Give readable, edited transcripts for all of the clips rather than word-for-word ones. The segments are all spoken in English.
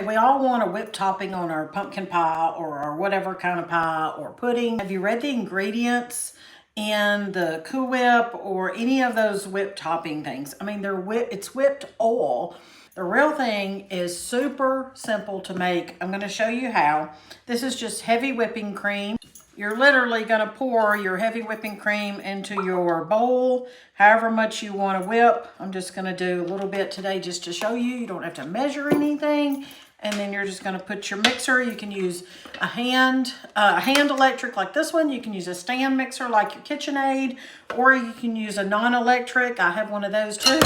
We all want a whipped topping on our pumpkin pie or our whatever kind of pie or pudding. Have you read the ingredients in the Cool Whip or any of those whipped topping things? I mean, it's whipped oil. The real thing is super simple to make. I'm going to show you how. This is just heavy whipping cream. You're literally going to pour your heavy whipping cream into your bowl, however much you want to whip. I'm just going to do a little bit today just to show you. You don't have to measure anything. And then you're just going to put your mixer. You can use a hand electric like this one. You can use a stand mixer like your KitchenAid, or you can use a non-electric. I have one of those too.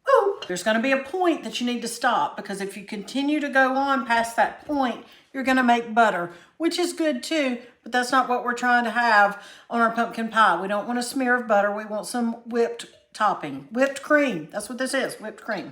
Ooh, there's going to be a point that you need to stop, because if you continue to go on past that point, you're going to make butter, which is good too, but that's not what we're trying to have on our pumpkin pie. We don't want a smear of butter. We want some whipped topping, whipped cream. That's what this is, whipped cream.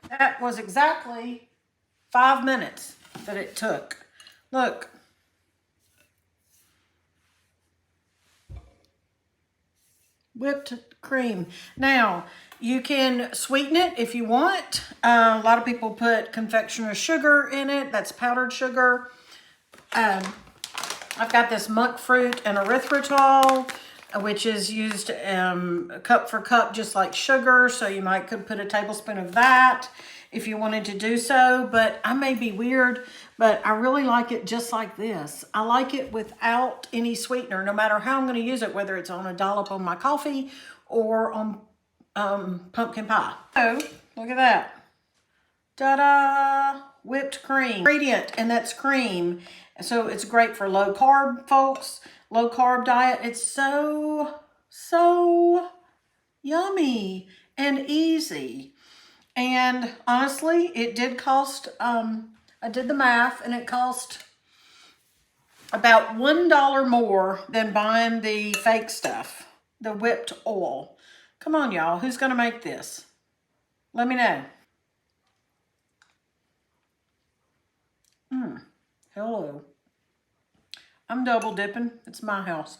That was exactly 5 minutes that it took. Look. Whipped cream. Now, you can sweeten it if you want. A lot of people put confectioner sugar in it. That's powdered sugar. I've got this monk fruit and erythritol, which is used cup for cup, just like sugar. So you could put a tablespoon of that if you wanted to do so. But I may be weird, but I really like it just like this. I like it without any sweetener, no matter how I'm going to use it, whether it's on a dollop on my coffee or on pumpkin pie. So look at that. Ta-da! Whipped cream. Ingredient, and that's cream. So it's great for low carb folks, low carb diet. It's so yummy and easy. And honestly, it did cost, I did the math, and it cost about $1 more than buying the fake stuff, the whipped oil. Come on, y'all. Who's going to make this? Let me know. Hello. I'm double dipping. It's my house.